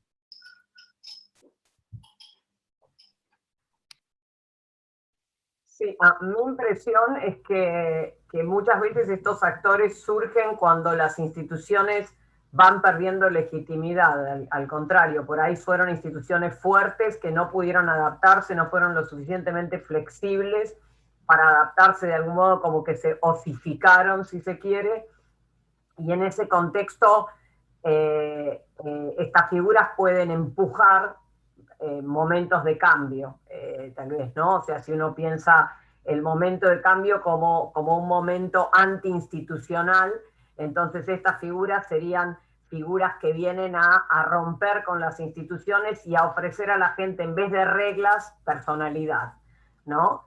Sí, mi impresión es que muchas veces estos actores surgen cuando las instituciones van perdiendo legitimidad. Al contrario, por ahí fueron instituciones fuertes que no pudieron adaptarse, no fueron lo suficientemente flexibles para adaptarse de algún modo, como que se osificaron, si se quiere, y en ese contexto estas figuras pueden empujar momentos de cambio, tal vez, ¿no? O sea, si uno piensa el momento de cambio como un momento antiinstitucional, entonces estas figuras serían figuras que vienen a romper con las instituciones y a ofrecer a la gente, en vez de reglas, personalidad, ¿no?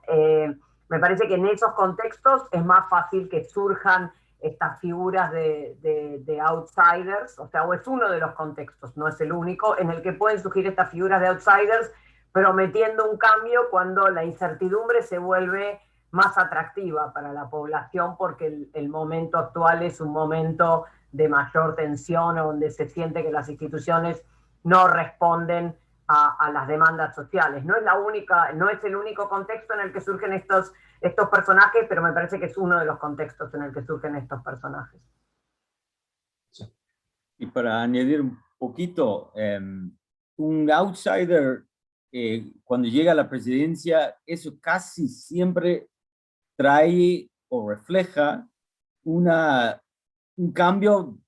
Me parece que en esos contextos es más fácil que surjan estas figuras de outsiders, o sea, o es uno de los contextos, no es el único, en el que pueden surgir estas figuras de outsiders prometiendo un cambio cuando la incertidumbre se vuelve más atractiva para la población, porque el momento actual es un momento de mayor tensión, donde se siente que las instituciones no responden a las demandas sociales. No es el único contexto en el que surgen estos personajes, pero me parece que es uno de los contextos en el que surgen estos personajes. Y para añadir un poquito, un outsider, cuando llega a la presidencia, eso casi siempre trae o refleja un cambio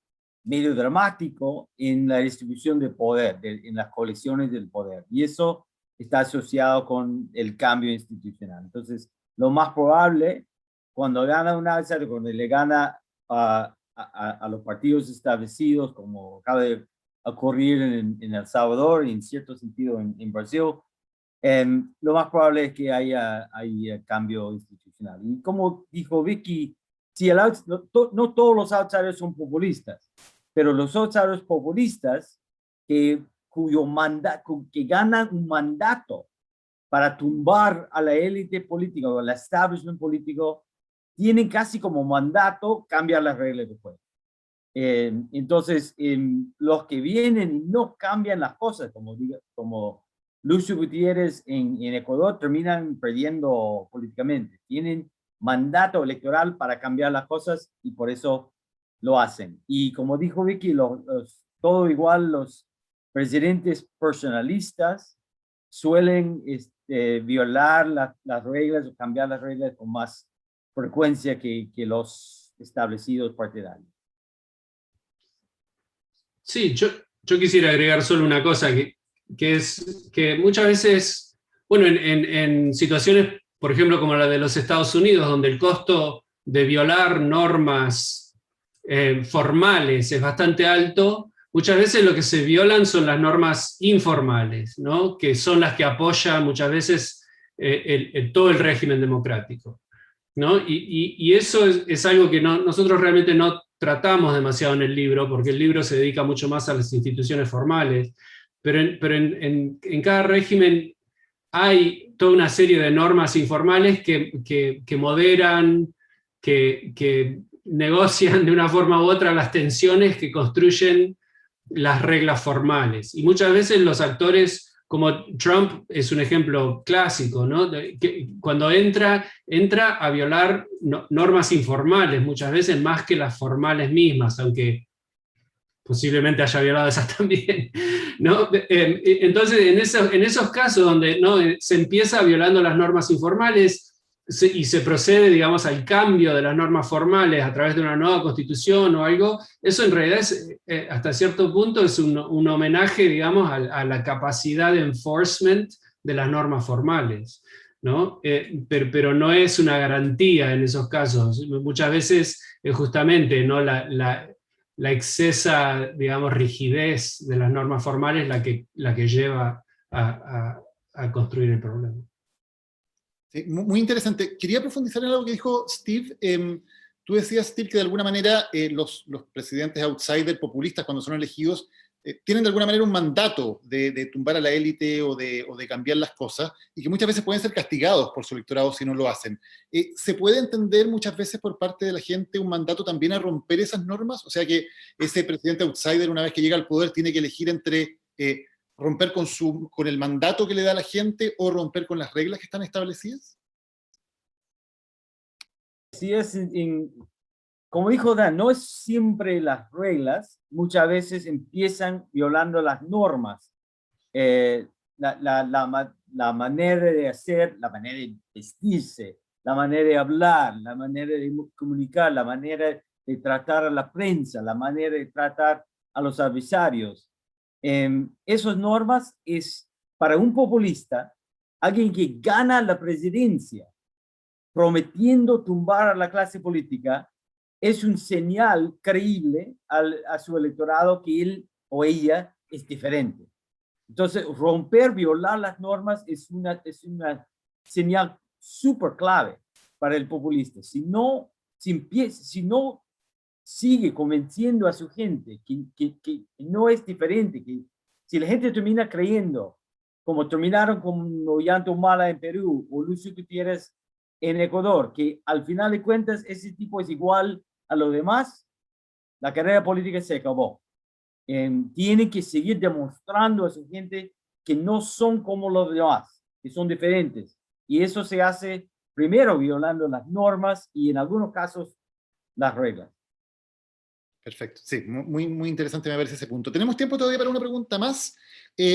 medio dramático en la distribución de poder, en las coaliciones del poder. Y eso está asociado con el cambio institucional. Entonces, lo más probable, cuando gana un outsider, cuando le gana a los partidos establecidos, como acaba de ocurrir en El Salvador y en cierto sentido en Brasil, lo más probable es que haya cambio institucional. Y como dijo Vicky, si no todos los outsiders son populistas, pero los outsiders populistas que ganan un mandato para tumbar a la élite política o al establishment político, tienen casi como mandato cambiar las reglas de juego. Entonces, los que vienen y no cambian las cosas, como Lucio Gutiérrez en Ecuador, terminan perdiendo políticamente. Tienen mandato electoral para cambiar las cosas y por eso lo hacen. Y como dijo Vicky, todo igual, los presidentes personalistas suelen violar las reglas o cambiar las reglas con más frecuencia que los establecidos partidarios. Sí, yo quisiera agregar solo una cosa, que es que muchas veces, bueno, en situaciones, por ejemplo, como la de los Estados Unidos, donde el costo de violar normas formales es bastante alto, muchas veces lo que se violan son las normas informales, ¿no? Que son las que apoyan muchas veces todo el régimen democrático, ¿no? Y eso es algo que nosotros realmente no tratamos demasiado en el libro, porque el libro se dedica mucho más a las instituciones formales, pero en cada régimen hay toda una serie de normas informales que moderan, que negocian de una forma u otra las tensiones que construyen las reglas formales. Y muchas veces los actores, como Trump es un ejemplo clásico, ¿no? Que cuando entra a violar normas informales, muchas veces más que las formales mismas, aunque posiblemente haya violado esas también, ¿no? Entonces, en esos casos donde, ¿no?, se empieza violando las normas informales y se procede, digamos, al cambio de las normas formales a través de una nueva constitución o algo, eso en realidad es, hasta cierto punto, es un homenaje, digamos, a la capacidad de enforcement de las normas formales, ¿no? Pero no es una garantía en esos casos. Muchas veces es justamente, ¿no?, la excesa, digamos, rigidez de las normas formales la que lleva a construir el problema. Sí, muy interesante. Quería profundizar en algo que dijo Steve. Tú decías, Steve, que de alguna manera los presidentes outsider populistas, cuando son elegidos, tienen de alguna manera un mandato de tumbar a la élite o de cambiar las cosas, y que muchas veces pueden ser castigados por su electorado si no lo hacen. ¿Se puede entender muchas veces por parte de la gente un mandato también a romper esas normas? O sea, que ese presidente outsider, una vez que llega al poder, tiene que elegir entre romper con el mandato que le da a la gente o romper con las reglas que están establecidas. Sí, como dijo Dan, no es siempre las reglas, muchas veces empiezan violando las normas. La manera de hacer, la manera de vestirse, la manera de hablar, la manera de comunicar, la manera de tratar a la prensa, la manera de tratar a los adversarios. Esas normas es, para un populista, alguien que gana la presidencia, prometiendo tumbar a la clase política, es un señal creíble a su electorado que él o ella es diferente. Entonces, romper, violar las normas es una señal súper clave para el populista. Si no sigue convenciendo a su gente que no es diferente, que si la gente termina creyendo, como terminaron con Ollanta Humala en Perú o Lucio Gutiérrez en Ecuador, que al final de cuentas ese tipo es igual a los demás, la carrera política se acabó. Tienen que seguir demostrando a su gente que no son como los demás, que son diferentes. Y eso se hace primero violando las normas y en algunos casos las reglas. Perfecto, sí, muy, muy interesante me parece ese punto. Tenemos tiempo todavía para una pregunta más.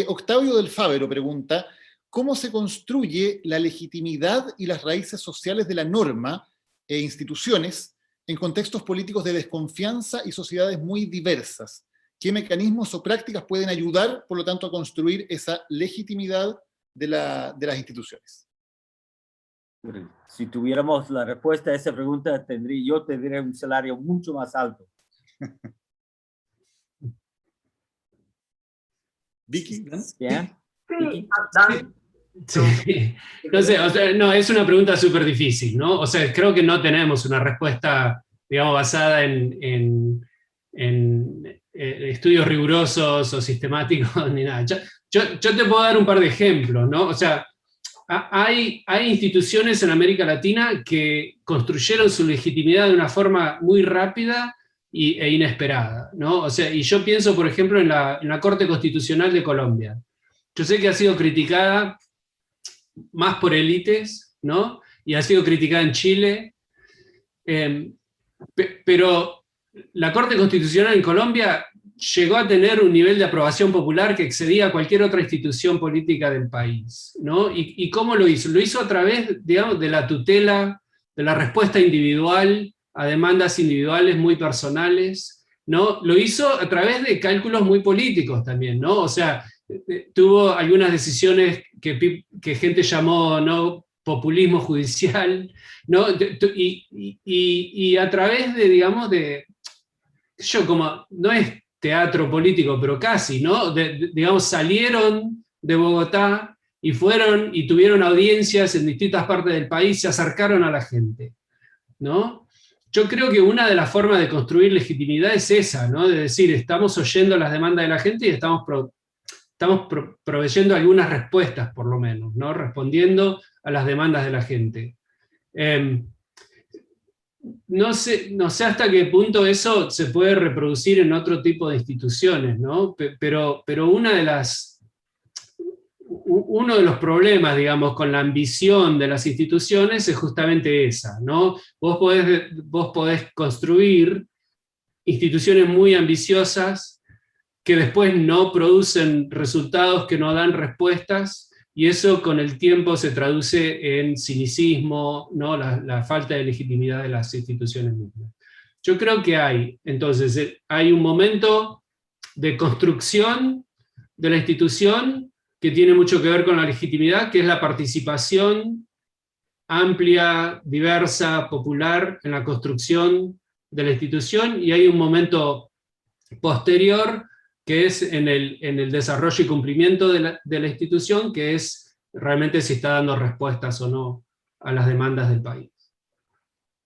Octavio del Fávero pregunta, ¿cómo se construye la legitimidad y las raíces sociales de la norma e instituciones en contextos políticos de desconfianza y sociedades muy diversas? ¿Qué mecanismos o prácticas pueden ayudar, por lo tanto, a construir esa legitimidad de las instituciones? Si tuviéramos la respuesta a esa pregunta, yo tendría un salario mucho más alto. Vicky, ¿no? ¿Yeah? Sí, Dan. Sí. No sé, o sea, no, es una pregunta súper difícil, ¿no? O sea, creo que no tenemos una respuesta, digamos, basada en estudios rigurosos o sistemáticos ni nada. Yo te puedo dar un par de ejemplos, ¿no? O sea, hay instituciones en América Latina que construyeron su legitimidad de una forma muy rápida e inesperada, ¿no? O sea, y yo pienso, por ejemplo, en la Corte Constitucional de Colombia. Yo sé que ha sido criticada más por élites, ¿no? Y ha sido criticada en Chile, pero la Corte Constitucional en Colombia llegó a tener un nivel de aprobación popular que excedía cualquier otra institución política del país, ¿no? ¿Y cómo lo hizo? Lo hizo a través, digamos, de la tutela, de la respuesta individual a demandas individuales muy personales, ¿no? Lo hizo a través de cálculos muy políticos también, ¿no? O sea, tuvo algunas decisiones que gente llamó, ¿no?, populismo judicial, ¿no? Y a través de, digamos, como, no es teatro político, pero casi, ¿no? Digamos, salieron de Bogotá y fueron y tuvieron audiencias en distintas partes del país, se acercaron a la gente, ¿no? Yo creo que una de las formas de construir legitimidad es esa, ¿no? De decir, estamos oyendo las demandas de la gente y estamos proveyendo algunas respuestas, por lo menos, ¿no? Respondiendo a las demandas de la gente. No sé hasta qué punto eso se puede reproducir en otro tipo de instituciones, ¿no? Pero uno de los problemas, digamos, con la ambición de las instituciones es justamente esa, ¿no? Vos podés construir instituciones muy ambiciosas que después no producen resultados, que no dan respuestas, y eso con el tiempo se traduce en cinicismo, ¿no? La falta de legitimidad de las instituciones mismas. Yo creo que entonces, hay un momento de construcción de la institución que tiene mucho que ver con la legitimidad, que es la participación amplia, diversa, popular en la construcción de la institución, y hay un momento posterior que es en el desarrollo y cumplimiento de la institución, que es realmente si está dando respuestas o no a las demandas del país.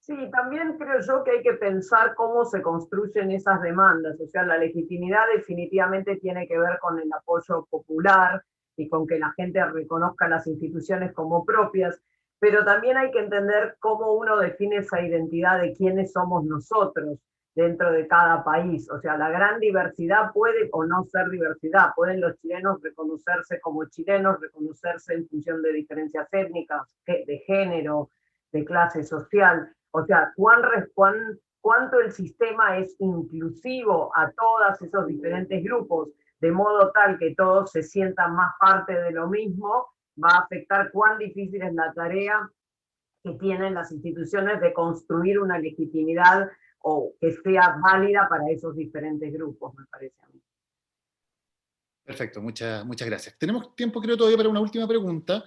Sí, también creo yo que hay que pensar cómo se construyen esas demandas. O sea, la legitimidad definitivamente tiene que ver con el apoyo popular y con que la gente reconozca las instituciones como propias, pero también hay que entender cómo uno define esa identidad de quiénes somos nosotros dentro de cada país. O sea, la gran diversidad puede o no ser diversidad. Pueden los chilenos reconocerse como chilenos, reconocerse en función de diferencias étnicas, de género, de clase social. O sea, cuánto el sistema es inclusivo a todos esos diferentes grupos, de modo tal que todos se sientan más parte de lo mismo, va a afectar cuán difícil es la tarea que tienen las instituciones de construir una legitimidad o que sea válida para esos diferentes grupos, me parece a mí. Perfecto, muchas gracias. Tenemos tiempo, creo, todavía para una última pregunta.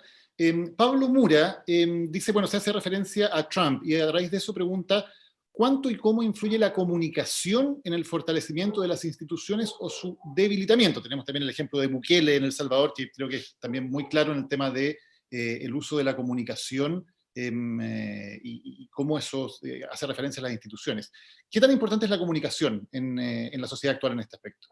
Pablo Mura dice, bueno, se hace referencia a Trump y a raíz de eso pregunta, ¿cuánto y cómo influye la comunicación en el fortalecimiento de las instituciones o su debilitamiento? Tenemos también el ejemplo de Bukele en El Salvador, que creo que es también muy claro en el tema de el uso de la comunicación y cómo eso hace referencia a las instituciones. ¿Qué tan importante es la comunicación en la sociedad actual en este aspecto?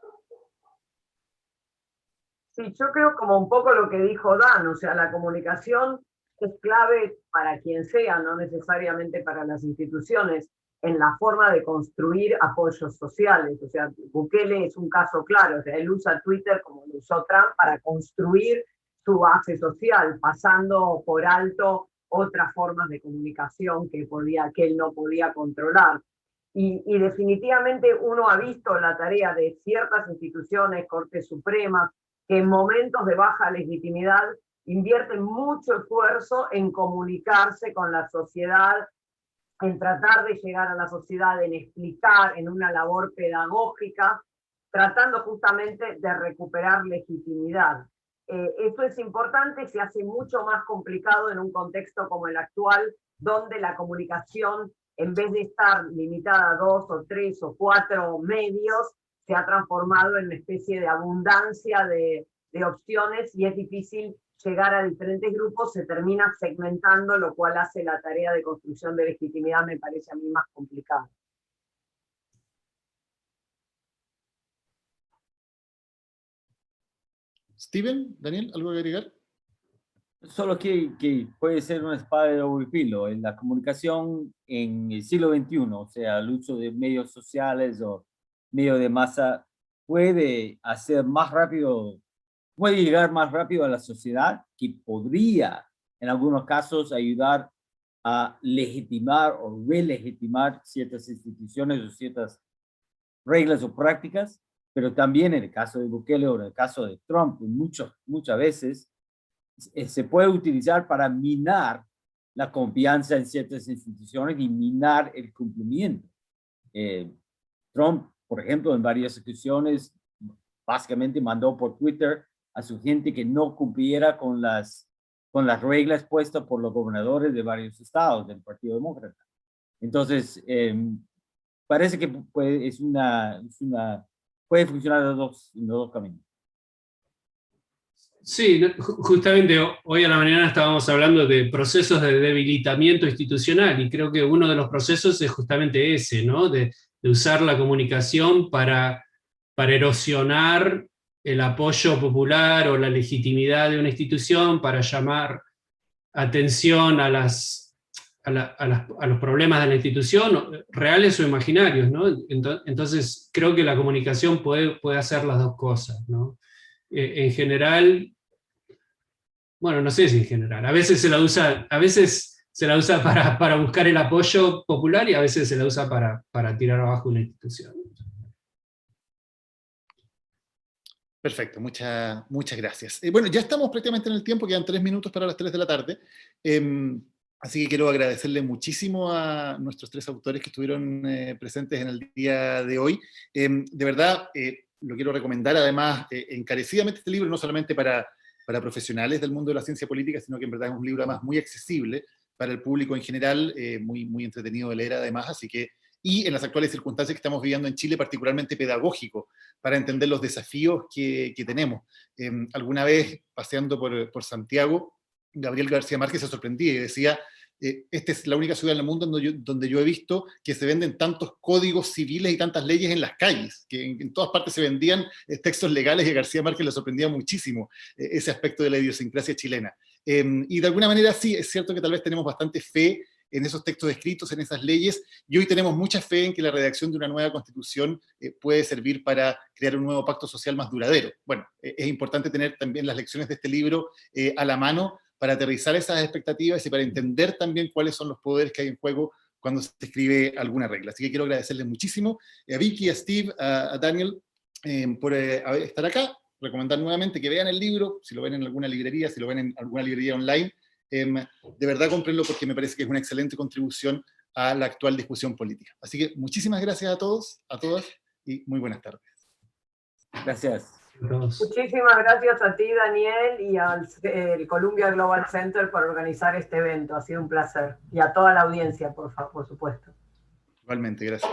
Sí, yo creo como un poco lo que dijo Dan, o sea, la comunicación es clave para quien sea, no necesariamente para las instituciones, en la forma de construir apoyos sociales. O sea, Bukele es un caso claro, o sea, él usa Twitter como lo usó Trump para construir su base social, pasando por alto otras formas de comunicación que él no podía controlar. Y definitivamente uno ha visto la tarea de ciertas instituciones, Cortes Supremas, que en momentos de baja legitimidad invierten mucho esfuerzo en comunicarse con la sociedad, en tratar de llegar a la sociedad, en explicar, en una labor pedagógica, tratando justamente de recuperar legitimidad. Esto es importante, se hace mucho más complicado en un contexto como el actual, donde la comunicación, en vez de estar limitada a 2 o 3 o 4 medios, se ha transformado en una especie de abundancia de opciones y es difícil llegar a diferentes grupos, se termina segmentando, lo cual hace la tarea de construcción de legitimidad, me parece a mí, más complicada. Steven, Daniel, ¿algo que agregar? Solo que puede ser una espada de doble filo en la comunicación en el siglo XXI, o sea, el uso de medios sociales o medios de masa puede hacer más rápido, puede llegar más rápido a la sociedad, que podría en algunos casos ayudar a legitimar o relegitimar ciertas instituciones o ciertas reglas o prácticas, pero también en el caso de Bukele o en el caso de Trump, muchas veces se puede utilizar para minar la confianza en ciertas instituciones y minar el cumplimiento. Trump, por ejemplo, en varias ocasiones, básicamente mandó por Twitter a su gente que no cumpliera con las reglas puestas por los gobernadores de varios estados del Partido Demócrata. Entonces, parece que puede funcionar en los dos caminos. Sí, justamente hoy a la mañana estábamos hablando de procesos de debilitamiento institucional y creo que uno de los procesos es justamente ese, ¿no? De usar la comunicación para erosionar el apoyo popular o la legitimidad de una institución, para llamar atención a los problemas de la institución, reales o imaginarios, ¿no? Entonces creo que la comunicación puede hacer las dos cosas, ¿no? En general, bueno, no sé si en general, a veces se la usa para buscar el apoyo popular y a veces se la usa para tirar abajo una institución. Perfecto, muchas gracias. Bueno, ya estamos prácticamente en el tiempo, quedan 3 minutos para las 3 de la tarde. Así que quiero agradecerle muchísimo a nuestros 3 autores que estuvieron presentes en el día de hoy. De verdad, lo quiero recomendar además encarecidamente este libro, no solamente para profesionales del mundo de la ciencia política, sino que en verdad es un libro además muy accesible para el público en general, muy entretenido de leer además, así que, y en las actuales circunstancias que estamos viviendo en Chile, particularmente pedagógico, para entender los desafíos que tenemos. Alguna vez, paseando por Santiago, Gabriel García Márquez se sorprendía y decía esta es la única ciudad en el mundo donde yo he visto que se venden tantos códigos civiles y tantas leyes en las calles, que en todas partes se vendían textos legales, y a García Márquez le sorprendía muchísimo ese aspecto de la idiosincrasia chilena. Y de alguna manera sí, es cierto que tal vez tenemos bastante fe en esos textos escritos, en esas leyes, y hoy tenemos mucha fe en que la redacción de una nueva constitución puede servir para crear un nuevo pacto social más duradero. Bueno, es importante tener también las lecciones de este libro a la mano para aterrizar esas expectativas y para entender también cuáles son los poderes que hay en juego cuando se escribe alguna regla. Así que quiero agradecerles muchísimo a Vicky, a Steve, a Daniel por estar acá, recomendar nuevamente que vean el libro, si lo ven en alguna librería, si lo ven en alguna librería online, de verdad cómprenlo porque me parece que es una excelente contribución a la actual discusión política. Así que muchísimas gracias a todos, a todas, y muy buenas tardes. Gracias. Muchísimas gracias a ti, Daniel, y al Columbia Global Center por organizar este evento. Ha sido un placer. Y a toda la audiencia, por supuesto. Igualmente, gracias.